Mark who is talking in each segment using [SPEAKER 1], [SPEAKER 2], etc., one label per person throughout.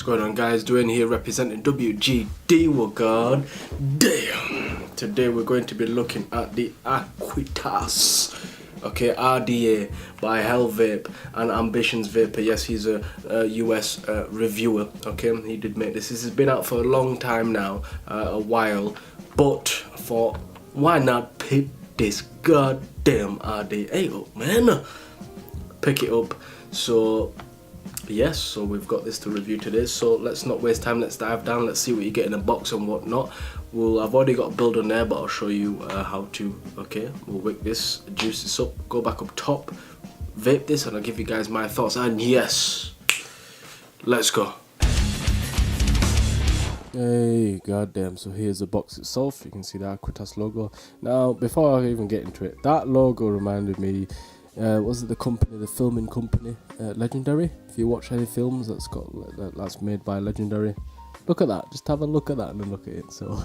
[SPEAKER 1] going on, guys? Dwayne here representing WGD. Well, god damn. Today we're going to be looking at the aequitas, okay, RDA by vape and ambitionz vaper. Yes, he's a US reviewer, okay. He did make this. This has been out for a long time now, a while, but for why not pick this goddamn RDA up, man? Pick it up. So yes, so we've got this to review today, so let's not waste time, let's dive down, let's see what you get in a box and whatnot. I've already got a build on there, but I'll show you how to, okay. We'll wick this, juice this up, go back up top, vape this, and I'll give you guys my thoughts, and yes, let's go. Hey, goddamn, so here's the box itself. You can see the aequitas logo. Now, before I even get into it, that logo reminded me, was it the company, the filming company, Legendary? If you watch any films that's made by Legendary, look at that, just have a look at that and then look at it. So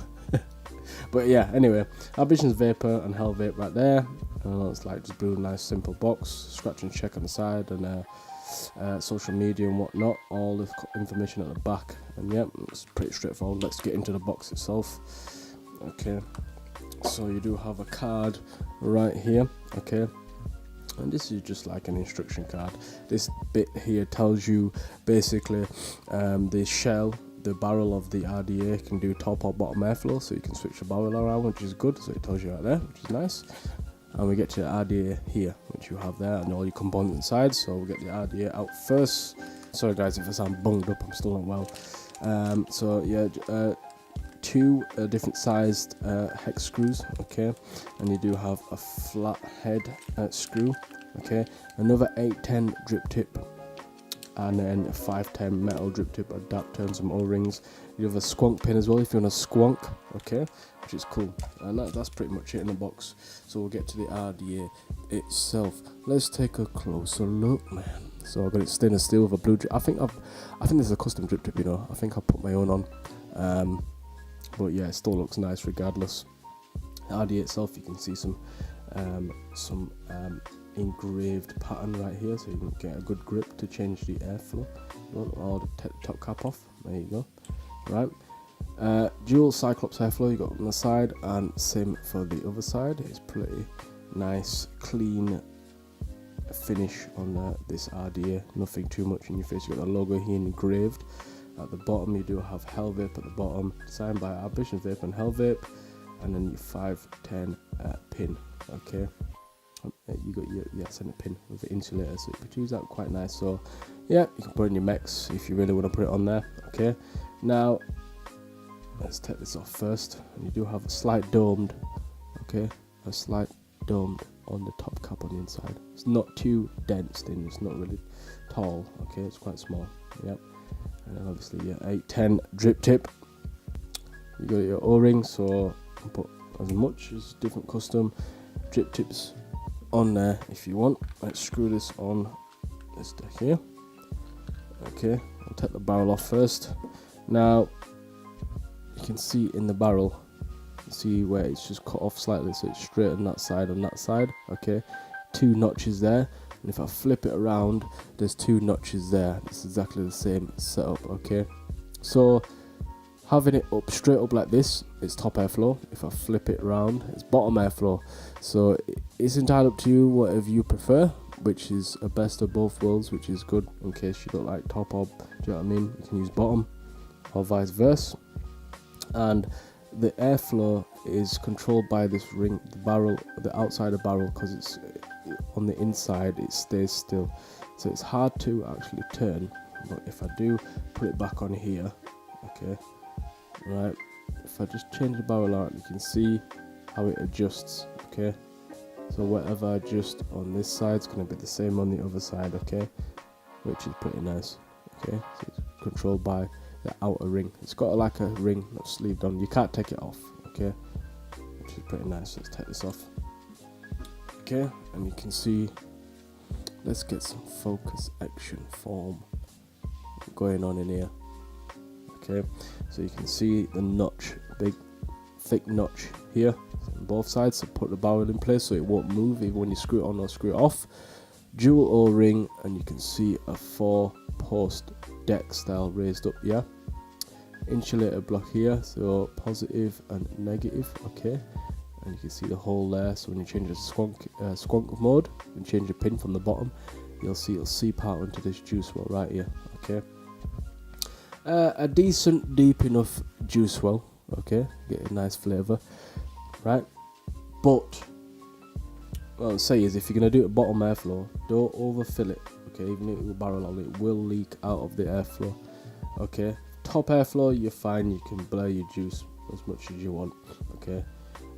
[SPEAKER 1] but yeah, anyway, ambitionz vaper and vape right there. It's like just blue, nice simple box, scratch and check on the side, and social media and whatnot, all the information at the back. And yeah, it's pretty straightforward. Let's get into the box itself. Okay, so you do have a card right here, okay. And this is just like an instruction card. This bit here tells you basically the shell, the barrel of the RDA can do top or bottom airflow, so you can switch the barrel around, which is good. So it tells you right there, which is nice. And we get to the RDA here, which you have there, and all your components inside. So we'll get the RDA out first. Sorry guys if I sound bunged up, I'm still not well. So yeah, two different sized hex screws, okay, and you do have a flat head screw, okay, another 810 drip tip, and then a 510 metal drip tip adapter and some O-rings. You have a squonk pin as well if you want to squonk, okay, which is cool. And that's pretty much it in the box. So we'll get to the RDA itself. Let's take a closer look, man. So I've got it stainless steel with a blue drip. I think this is a custom drip tip, you know. I think I put my own on. But yeah, it still looks nice regardless. The RDA itself, you can see some engraved pattern right here, so you can get a good grip to change the airflow. Or the top cap off. There you go. Right. Dual Cyclops airflow you got on the side, and same for the other side. It's pretty nice, clean finish on this RDA. Nothing too much in your face. You got the logo here engraved. At the bottom you do have vape at the bottom, signed by ambitionz vape and vape, and then your 510 pin, okay. You got your center pin with the insulator, so it protrudes out quite nice. So yeah, you can put in your mechs if you really want to put it on there, okay. Now let's take this off first, and you do have a slight domed, okay, a slight domed on the top cap on the inside. It's not too dense thin, it's not really tall, okay, it's quite small. Yep. And then obviously your 810 drip tip. You got your O-ring, so you can put as much as different custom drip tips on there if you want. Let's screw this on this deck here. Okay, I'll take the barrel off first. Now you can see in the barrel, see where it's just cut off slightly, so it's straight on that side and that side. Okay, two notches there. And if I flip it around, there's two notches there. It's exactly the same setup, okay. So having it up straight up like this, it's top airflow. If I flip it around, it's bottom airflow. So it's entirely up to you, whatever you prefer, which is a best of both worlds, which is good in case you don't like top or, do you know what I mean? You can use bottom or vice versa. And the airflow is controlled by this ring, the barrel, the outside of the barrel, because it's on the inside it stays still, so it's hard to actually turn. But if I do put it back on here, okay, right, if I just change the barrel out, you can see how it adjusts, okay. So whatever I adjust on this side is going to be the same on the other side, okay, which is pretty nice, okay. So it's controlled by the outer ring. It's got like a ring that's sleeved on, you can't take it off, okay, which is pretty nice. Let's take this off. Okay, and you can see, let's get some focus action form going on in here. Okay, so you can see the notch, big thick notch here on both sides to put the barrel in place so it won't move even when you screw it on or screw it off. Dual O-ring, and you can see a 4 post deck style raised up, yeah. Insulator block here, so positive and negative, okay. And you can see the hole there, so when you change the squonk mode and change the pin from the bottom, you'll see it'll seep out into this juice well right here, okay. A decent deep enough juice well, okay, get a nice flavour, right. But what I'll say is, if you're going to do it bottom airflow, don't overfill it, okay. Even if it will barrel on, it will leak out of the airflow, okay. Top airflow, you're fine, you can blur your juice as much as you want, okay.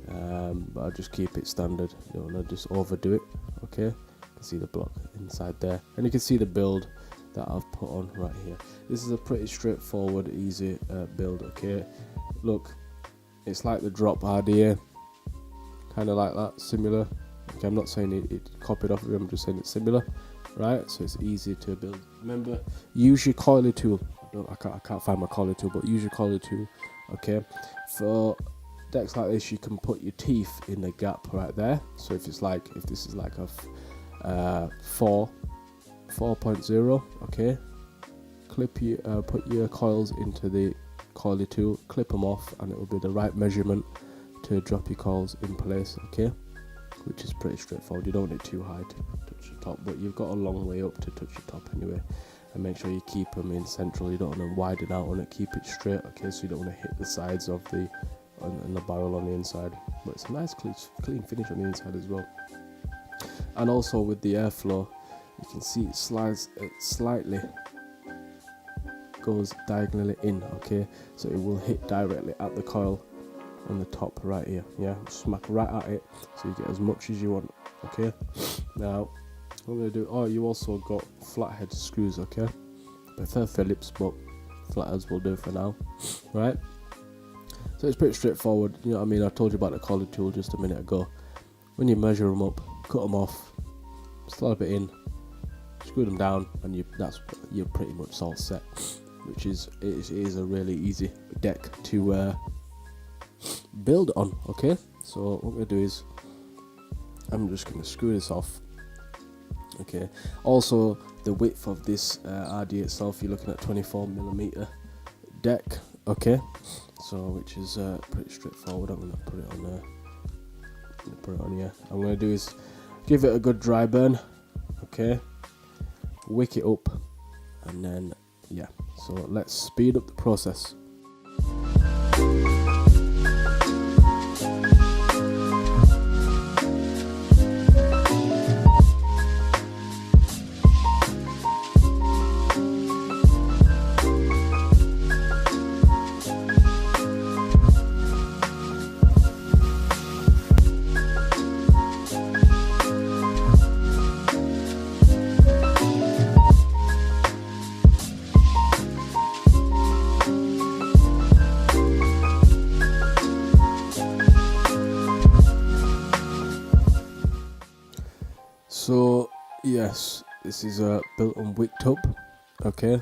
[SPEAKER 1] But I'll just keep it standard, you don't want to just overdo it, okay. You can see the block inside there, and you can see the build that I've put on right here. This is a pretty straightforward, easy build, okay. Look, it's like the drop RDA, kind of like that, similar. Okay, I'm not saying it copied off of it, I'm just saying it's similar, right. So it's easy to build. Remember, use your coiler tool. I can't find my coiler tool, but use your coiler tool, okay. For decks like this, you can put your teeth in the gap right there. So if this is like a 4.0, okay, put your coils into the coiler tool, clip them off, and it will be the right measurement to drop your coils in place, okay, which is pretty straightforward. You don't want it too high to touch the top, but you've got a long way up to touch the top anyway. And make sure you keep them in central, you don't want to widen out on it, keep it straight, okay, so you don't want to hit the sides of the and the barrel on the inside. But it's a nice clean finish on the inside as well. And also with the airflow, you can see it slides, it slightly goes diagonally in, okay, so it will hit directly at the coil on the top right here, yeah, smack right at it, so you get as much as you want, okay. Now what I'm going to do, you also got flathead screws, okay, prefer Phillips, but flatheads will do for now, right. So it's pretty straightforward, you know what I mean. I told you about the collar tool just a minute ago. When you measure them up, cut them off, slide it in, screw them down, and you're pretty much all set, which is a really easy deck to build on, okay. So what I'm going to do is, I'm just going to screw this off, okay. Also, the width of this RD itself, you're looking at 24mm deck, okay. So which is pretty straightforward. I'm gonna put it on there. Here. I'm gonna do is give it a good dry burn, okay. Wick it up, and then yeah. So let's speed up the process. So yes, this is built and wicked up, okay,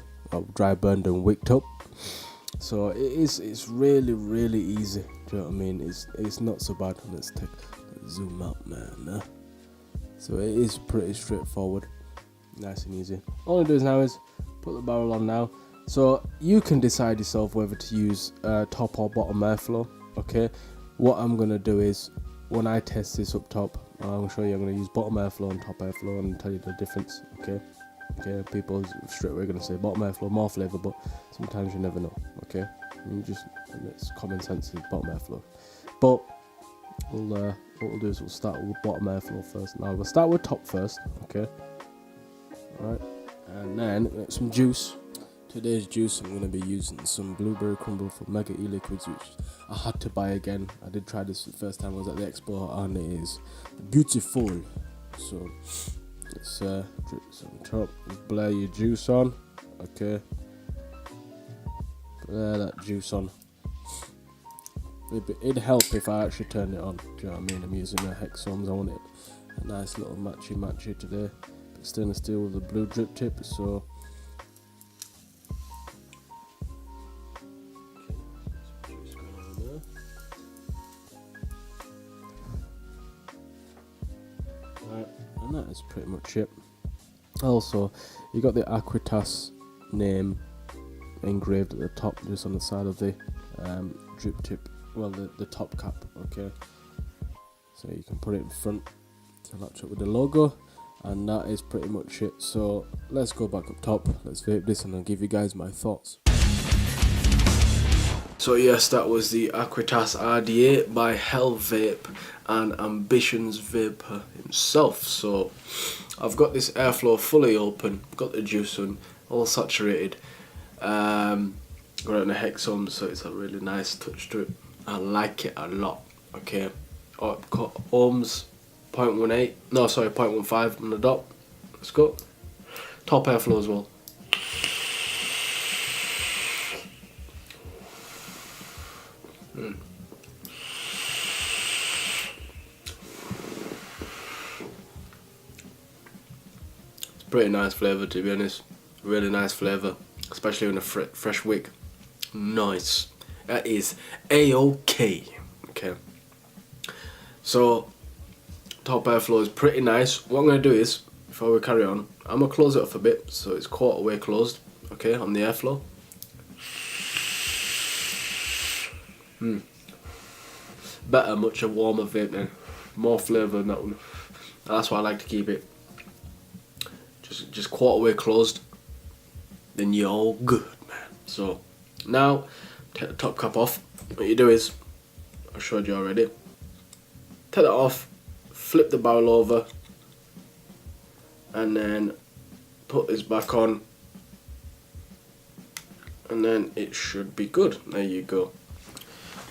[SPEAKER 1] dry burned and wicked up. So it's really easy, do you know what I mean. It's not so bad. Let's zoom out, man. So it is pretty straightforward, nice and easy. All I do is now is put the barrel on now, so you can decide yourself whether to use top or bottom airflow, okay. What I'm gonna do is, when I test this up top, I'm going to show you I'm going to use bottom airflow and top airflow and tell you the difference, okay. People straight away going to say bottom airflow more flavour, but sometimes you never know, okay. It's common sense, is bottom airflow. But what we'll do is we'll start with bottom airflow first. Now we'll start with top first, okay. Alright, and then get some juice. Today's juice, I'm going to be using some blueberry crumble from Mega E-Liquids, which I had to buy again. I did try this the first time I was at the expo, and it is beautiful. So let's drip some top, blare your juice on, okay. Blare that juice on. It'd help if I actually turned it on, do you know what I mean. I'm using a Hexons, I want it a nice little matchy today. But stainless steel with a blue drip tip, so and that is pretty much it. Also, you got the aequitas name engraved at the top, just on the side of the drip tip, well, the top cap, okay. So you can put it in front to match up with the logo, and that is pretty much it. So let's go back up top, let's vape this, and I'll give you guys my thoughts. So yes, that was the Aequitas RD8 by Hell Vape and ambitionz Vaper himself. So I've got this airflow fully open, got the juice on, all saturated. Got it on a hexohm, so it's a really nice touch to it. I like it a lot. Okay, ohms 0.18, no sorry, 0.15 on the dot. Let's go. Top airflow as well. It's pretty nice flavour, to be honest. Really nice flavour, especially in a fresh wick. Nice. That is A-OK. Okay. So top airflow is pretty nice. What I'm going to do is, before we carry on, I'm going to close it off a bit so it's quarter way closed, okay, on the airflow. Better, much a warmer vape then. More flavour than that one. That's why I like to keep it. Just quarter way closed. Then you're all good, man. So now take the top cap off. What you do is, I showed you already. Take it off, flip the barrel over, and then put this back on, and then it should be good. There you go.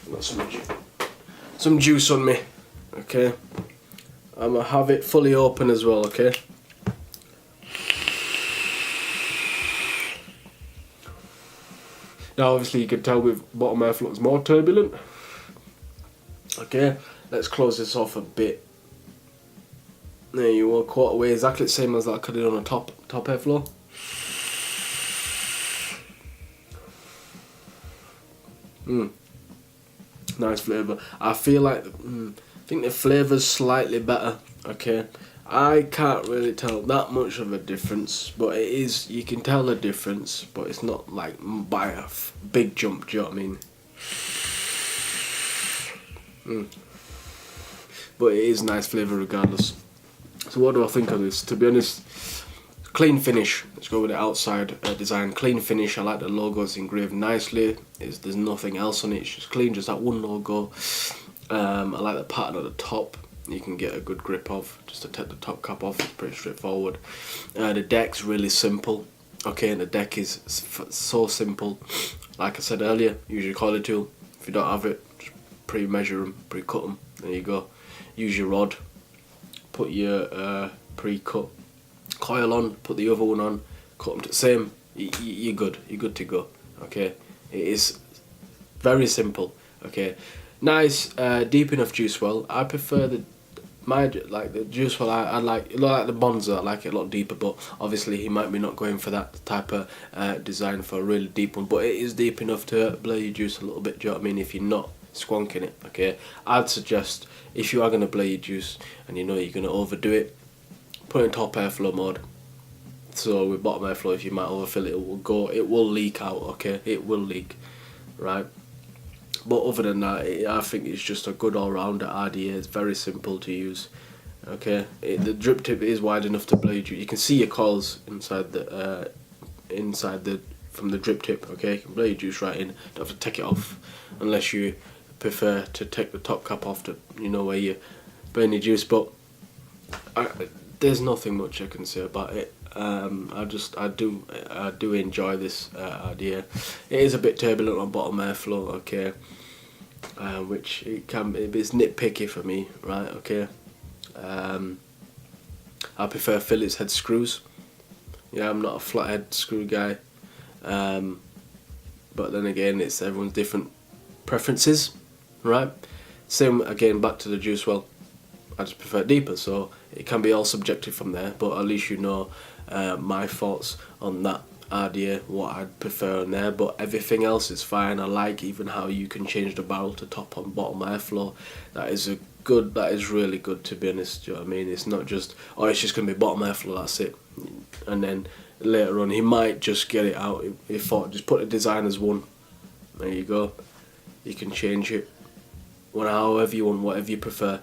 [SPEAKER 1] Got some juice on me, okay. I'm gonna have it fully open as well, okay. Now obviously you can tell with bottom airflow is more turbulent. Okay, let's close this off a bit. There you are, quarter way, exactly the same as that I could do on a top airflow. Nice flavour. I feel like I think the flavour's slightly better. Okay, I can't really tell that much of a difference, but it is, you can tell the difference, but it's not like by a big jump. Do you know what I mean? But it is nice flavour regardless. So what do I think of this? To be honest, clean finish. Let's go with the outside design. Clean finish. I like the logo. It's engraved nicely. There's nothing else on it. It's just clean, just that one logo. I like the pattern at the top. You can get a good grip of. Just to take the top cap off, it's pretty straightforward. The deck's really simple. Okay, and the deck is so simple. Like I said earlier, use your coiler tool. If you don't have it, just pre-measure them, pre-cut them. There you go. Use your rod. Put your pre-cut coil on. Put the other one on. Cut them to the same. You're good. You're good to go. Okay. It is very simple. Okay. Nice, deep enough juice well. I prefer the juice well. I like the Bonza. I like it a lot deeper, but obviously he might be not going for that type of design for a really deep one. But it is deep enough to blow your juice a little bit. Do you know what I mean? If you're not squonking it, okay. I'd suggest if you are gonna blow your juice and you know you're gonna overdo it, put it in top airflow mode. So with bottom airflow, if you might overfill it, it will leak out. Okay, it will leak, right? But other than that, I think it's just a good all-rounder RDA. It's very simple to use. Okay, the drip tip is wide enough to blow your juice. You can see your coils inside from the drip tip. Okay, you can blow your juice right in. Don't have to take it off unless you prefer to take the top cap off to, you know, where you burn your juice. But there's nothing much I can say about it. I do enjoy this idea. It is a bit turbulent on bottom airflow, okay, which it's nitpicky for me, right? Okay, I prefer Phillips head screws. Yeah, I'm not a flathead screw guy, but then again, it's everyone's different preferences, right? Same again, back to the juice well. I just prefer deeper, so it can be all subjective from there, but at least you know my thoughts on that idea, what I'd prefer on there. But everything else is fine. I like even how you can change the barrel to top and bottom airflow. That is a good. That is really good, to be honest. Do you know what I mean? It's not just, oh, it's just going to be bottom airflow, that's it. And then later on he might just get it out. He thought, just put the design as one. There you go. You can change it however you want, whatever you prefer.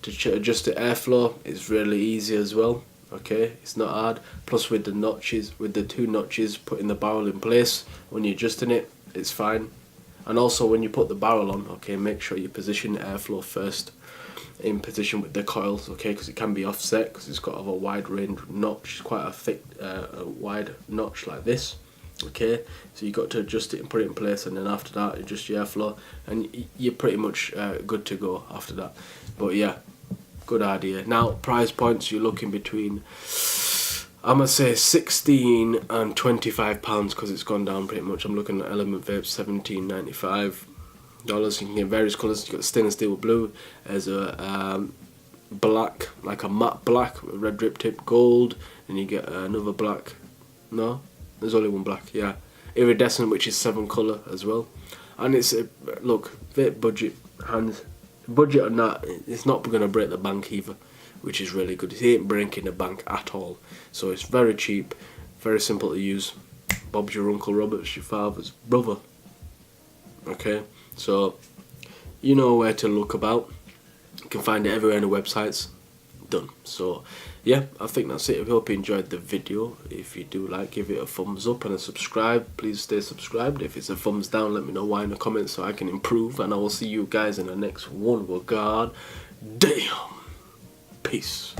[SPEAKER 1] To adjust the airflow, it's really easy as well. Okay, it's not hard. Plus with the notches, with the 2 notches, putting the barrel in place, when you're adjusting it, it's fine. And also when you put the barrel on, okay, make sure you position the airflow first in position with the coils, okay, because it can be offset because it's got a wide range notch. It's quite a thick, wide notch like this. Okay, so you got to adjust it and put it in place, and then after that adjust your airflow, and you're pretty much good to go after that. But yeah, good idea. Now price points, you're looking between, I'm gonna say 16 and 25 pounds, because it's gone down pretty much. I'm looking at Element Vape, $17.95. You can get various colours. You got stainless steel blue. There's a black, like a matte black, red drip tip, gold, and you get another black. No, there's only one black. Yeah, iridescent, which is 7 colour as well. And it's a look, vape budget, hands budget on that. It's not gonna break the bank either, which is really good. It ain't breaking the bank at all. So it's very cheap, very simple to use. Bob's your Uncle Robert's your father's brother. Okay, so you know where to look about. You can find it everywhere on the websites. Done. So yeah, I think that's it. I hope you enjoyed the video. If you do like, give it a thumbs up and a subscribe. Please stay subscribed. If it's a thumbs down, let me know why in the comments so I can improve, and I will see you guys in the next one. Well, God damn. Peace.